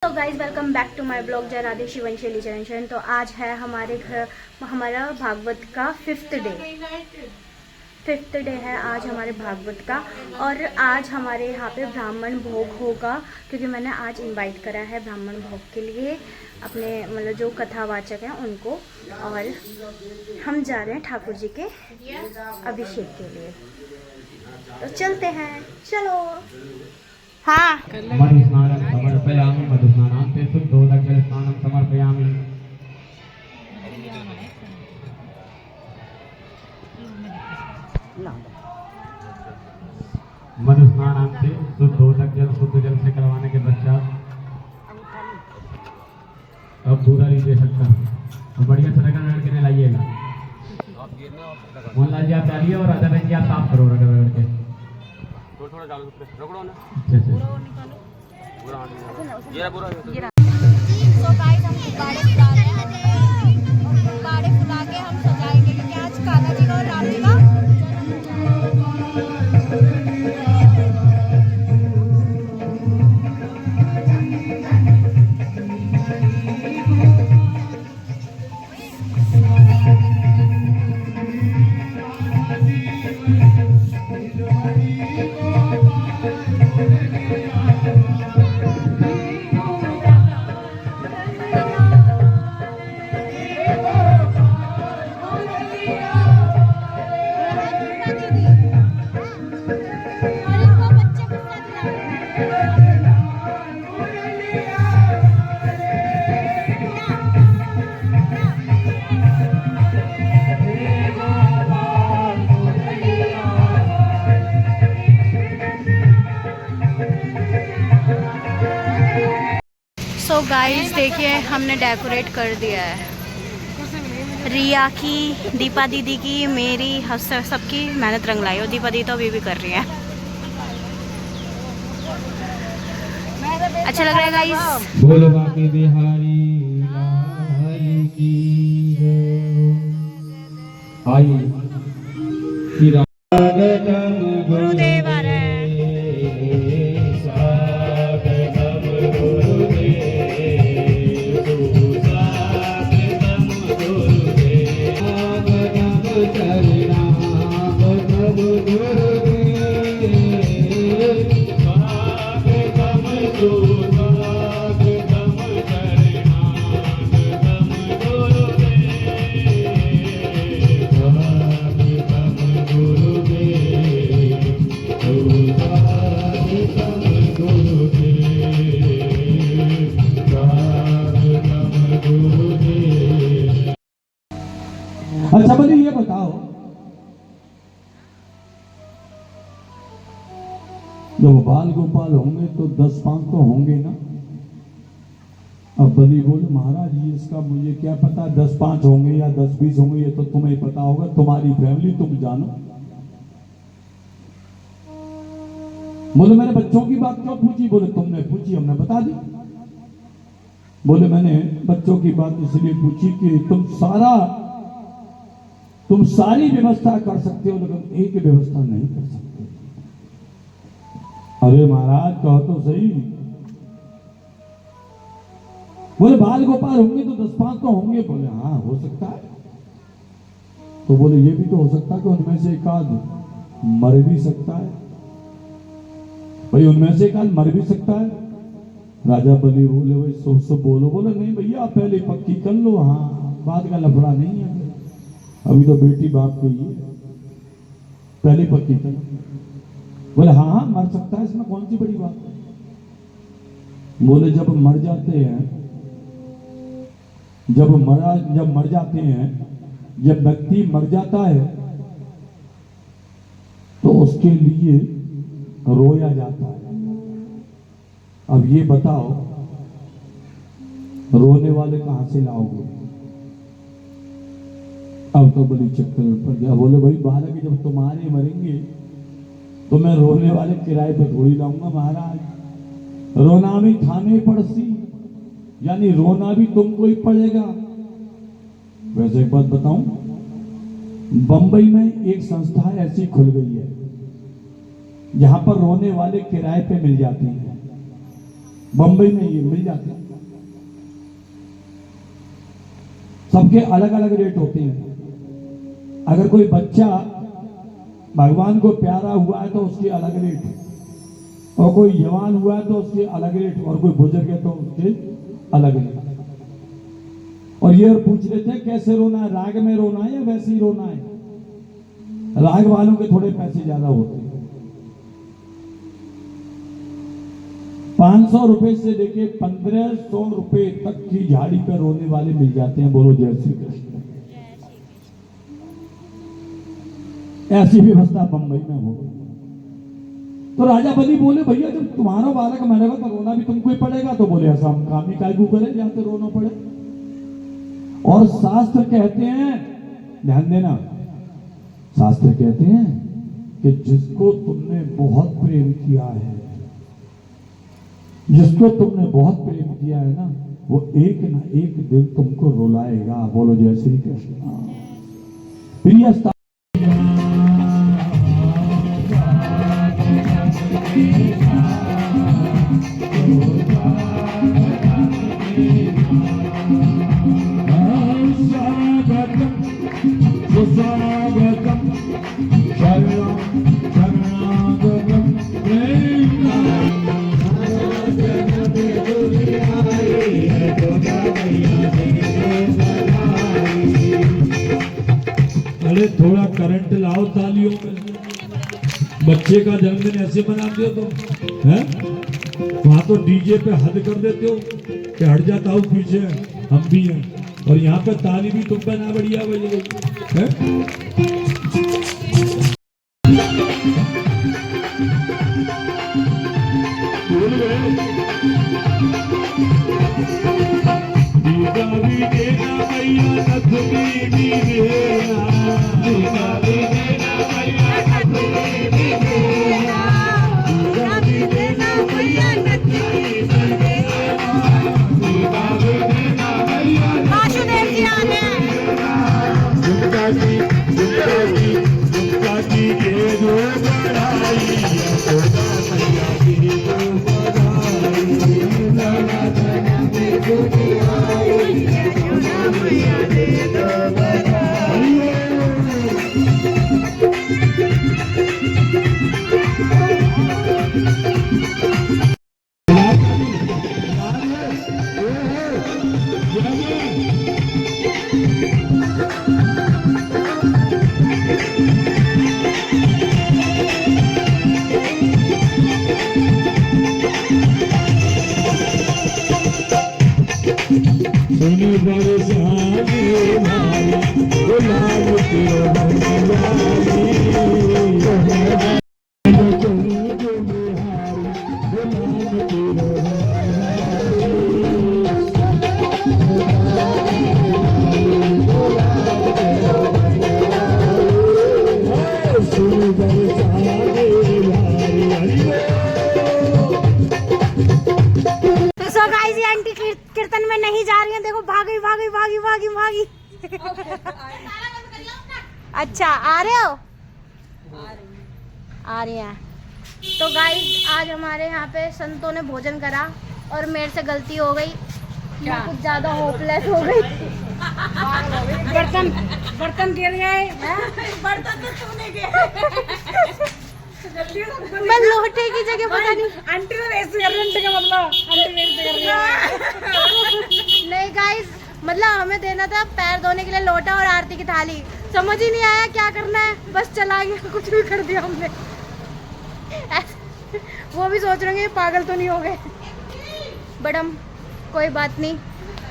तो guys welcome back to my blog जय राधे शिवंशली चरण। तो आज है हमारे घर हमारा भागवत का फिफ्थ डे है आज हमारे भागवत का। और आज हमारे यहाँ पे ब्राह्मण भोग होगा क्योंकि मैंने आज इनवाइट करा है ब्राह्मण भोग के लिए अपने मतलब जो कथावाचक हैं उनको। और हम जा रहे हैं ठाकुर जी के अभिषेक के लिए, तो चलते हैं, चलो। हाँ, मधुस्नानं समर्पयामि। मधुस्नानान्ते शुद्धोदकजलस्नानं समर्पयामि। मधुस्नानान्ते शुद्ध जल से करवाने के पश्चात अब पूरा नहीं दे सकता, तो बढ़िया से रगड़ रगड़ के लाइएगा। मोहनलाल जी आप डालिए और राजा जी आप साफ करो रगड़ रगड़ के। थोड़ा डालो रगड़ो ना अच्छे से। पूरा ये पूरा सो गाइस हम गुब्बारे फुला रहे हैं। गुब्बारे फुला के हम सजाएंगे क्योंकि आज कान्हा जी का और राम जी का तो गाइस देखिए हमने डेकोरेट कर दिया है। रिया की, दीपा दीदी की, मेरी, सबकी मेहनत रंग लाई। और दीपा दीदी तो अभी भी कर रही है। अच्छा लग रहा है गाइस। बोलो बाकी बिहारी लाल की आई गुरुदेव आ रहे हैं। अच्छा मुझे ये बताओ, जब बाल गोपाल होंगे तो 10-5 तो होंगे ना। अब बली बोले महाराज ये इसका मुझे क्या पता 10-5 होंगे या 10-20 होंगे, ये तो तुम्हें पता होगा, तुम्हारी फैमिली तुम जानो। बोले मैंने बच्चों की बात क्यों पूछी? बोले तुमने पूछी हमने बता दी। बोले मैंने बच्चों की बात इसलिए पूछी कि तुम सारी व्यवस्था कर सकते हो लेकिन एक व्यवस्था नहीं कर सकते। अरे महाराज कहो तो सही। बोले बाल गोपाल होंगे तो 10-5 तो होंगे। बोले हाँ हो सकता है। तो बोले ये भी तो हो सकता है कि उनमें से एक आध मर भी सकता है। भाई उनमें से एक आध मर भी सकता है। राजा बलि बोले भाई सब बोलो। बोले नहीं भैया पहले पक्की कर लो, हाँ बाद का लफड़ा नहीं है, अभी तो बेटी बाप की है, पहले पक्की कर। बोले हाँ हाँ मर सकता है, इसमें कौन सी बड़ी बात है। बोले जब मर जाते हैं, जब व्यक्ति मर जाता है तो उसके लिए रोया जाता है। अब ये बताओ रोने वाले कहां से लाओगे? अब तो बड़ी चक्कर पड़ गया। बोले भाई बालक जब तुम्हारे मरेंगे तो मैं रोने वाले किराए पे थोड़ी लाऊंगा महाराज। रोना भी थाने पड़सी, यानी रोना भी तुमको ही पड़ेगा। वैसे एक बात बताऊं, बंबई में एक संस्था ऐसी खुल गई है जहां पर रोने वाले किराए पे मिल जाते हैं। बंबई में ये मिल जाते हैं। सबके अलग अलग रेट होते हैं। अगर कोई बच्चा भगवान को प्यारा हुआ है तो उसके अलग रेट, और कोई जवान हुआ है तो उसके अलग रेट, और कोई बुजुर्ग है तो उसके अलग रेट। और ये और पूछ रहे थे कैसे रोना है, राग में रोना है या वैसे ही रोना है? राग वालों के थोड़े पैसे ज्यादा होते हैं। 500 रुपए से लेके 1500 रुपए तक की झाड़ी पर रोने वाले मिल जाते हैं। बोलो जय श्री कृष्ण। ऐसी व्यवस्था बंबई में हो। तो राजा बलि बोले भैया जब तुम्हारा बालक मरेगा तो रोना भी तुमको ही पड़ेगा। तो बोले ऐसा हम काम ही कायगू करें जहां पे रोना पड़े। और शास्त्र कहते हैं, ध्यान देना, शास्त्र कहते हैं कि जिसको तुमने बहुत प्रेम किया है, जिसको तुमने बहुत प्रेम किया है ना, वो एक ना एक दिन तुमको रुलाएगा। बोलो जय श्री कृष्ण। प्रिय स्वागतम शरणं शरणागतम अरे थोड़ा करंट लाओ तालियों में। बच्चे का जन्मदिन ऐसे मनाते हो तुम, हैं? वहां तो डीजे पे हद कर देते हो कि हट जाता हूँ पीछे, हम भी हैं। और यहाँ पे ताली भी तुम पे ना बढ़िया बजे कीर्तन में नहीं जा रही है। देखो भागी भागी भागी भागी भागी। अच्छा आ रहे हो? आ रही हैं। तो गाइस आज हमारे यहाँ पे संतों ने भोजन करा और मेरे से गलती हो गई, मैं कुछ ज्यादा होपलेस हो गई। बर्तन गिर गए। बर्तन तो तूने गिरे। मैं लोटे की जगह पता नहीं आंटी ने रेस कर रही का मतलब आंटी रेस कर रही है। नहीं गाइस, मतलब हमें देना था पैर धोने के लिए लोटा और आरती की थाली। समझ ही नहीं आया क्या करना है, बस चला गया, कुछ भी कर दिया हमने। वो भी सोच रहे हैं पागल तो नहीं हो गए। बट हम कोई बात नहीं,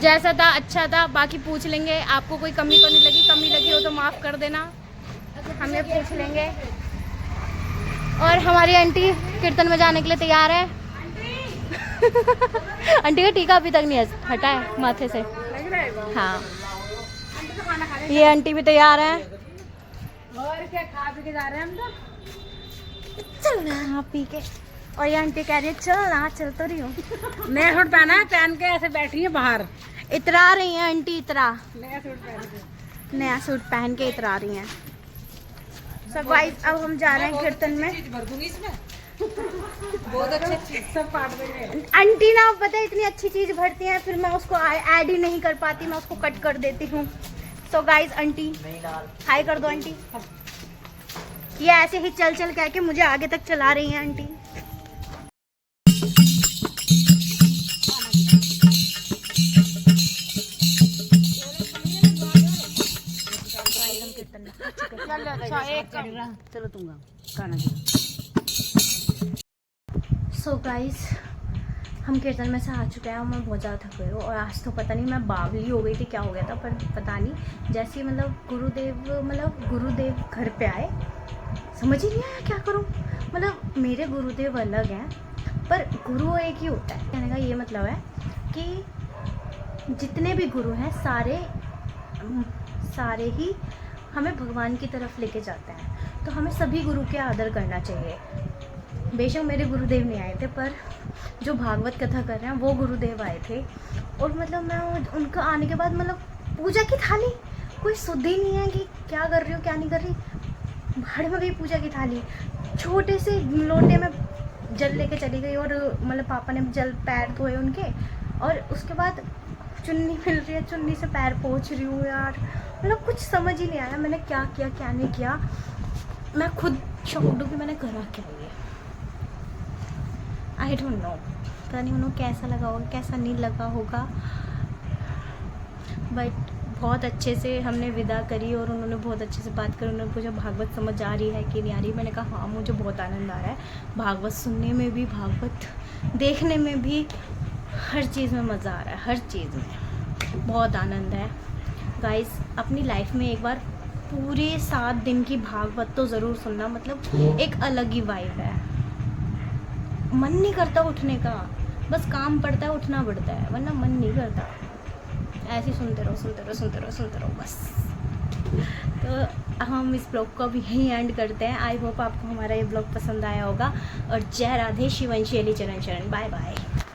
जैसा था अच्छा था। बाकी पूछ लेंगे आपको कोई कमी तो नहीं लगी, कमी लगी हो तो माफ़ कर देना, हमें पूछ लेंगे। और हमारी आंटी कीर्तन में जाने के लिए तैयार है। आंटी का टीका अभी तक नहीं हटा है माथे से। हाँ, ये आंटी भी तैयार है। और क्या खा पी के जा रहे हैं हम तो। चल ना पी के। और ये आंटी कह रही है चल ना, चल तो रही हूँ। नया सूट पहना है, पहन के ऐसे बैठी है बाहर। इतरा रही है आंटी, इतरा नया सूट पहन के, नया सूट पहन के इतरा रही हैं। सब गाइस अब हम जा रहे हैं कीर्तन में। बहुत अच्छे सब पार्ट में आंटी ना पता है इतनी अच्छी चीज भरती हैं, फिर मैं उसको ऐड ही नहीं कर पाती, मैं उसको कट कर देती हूँ। सो गाइज आंटी हाय कर दो आंटी। ये ऐसे ही चल चल कह के मुझे आगे तक चला रही हैं आंटी। चलो तुम गाना सो गाइस हम कीर्तन में से आ चुके हैं और मैं बहुत ज़्यादा थक गई हूँ और आज तो पता नहीं मैं बावली हो गई थी, क्या हो गया था, पर पता नहीं। जैसे मतलब गुरुदेव घर पे आए, समझ ही नहीं आया क्या करूँ। मतलब मेरे गुरुदेव अलग हैं पर गुरु एक ही होता है। कहने का ये मतलब है कि जितने भी गुरु हैं सारे ही हमें भगवान की तरफ लेके जाते हैं, तो हमें सभी गुरु के आदर करना चाहिए। बेशक मेरे गुरुदेव नहीं आए थे, पर जो भागवत कथा कर रहे हैं वो गुरुदेव आए थे। और मतलब मैं उनका आने के बाद मतलब पूजा की थाली कोई सुध ही नहीं है कि क्या कर रही हो क्या नहीं कर रही। भाड़ में गई पूजा की थाली, छोटे से लोटे में जल लेके चली गई और मतलब पापा ने जल पैर धोए उनके, और उसके बाद चुन्नी मिल रही है, चुन्नी से पैर पोंछ रही हूँ यार। मतलब कुछ समझ ही नहीं आया मैंने क्या किया क्या नहीं किया। मैं खुद शॉक्ड हूँ कि मैंने करा क्या ये। आई डोंट नो, पता नहीं उन्हें कैसा लगा होगा कैसा नहीं लगा होगा, बट बहुत अच्छे से हमने विदा करी और उन्होंने बहुत अच्छे से बात करी। उन्होंने पूछा भागवत समझ आ रही है कि नहीं आ रही। मैंने कहा हाँ मुझे बहुत आनंद आ रहा है, भागवत सुनने में भी भागवत देखने में भी, हर चीज़ में मज़ा आ रहा है, हर चीज़ में बहुत आनंद है। गाइस अपनी लाइफ में एक बार पूरे 7 दिन की भागवत तो ज़रूर सुनना, मतलब एक अलग ही वाइब है। मन नहीं करता उठने का, बस काम पड़ता है उठना पड़ता है, वरना मन नहीं करता। ऐसे ही सुनते रहो बस। तो हम इस ब्लॉग को अभी यहीं एंड करते हैं। आई होप आपको हमारा ये ब्लॉग पसंद आया होगा। और जय राधे शिवंशी अली चरण चरण। Bye bye.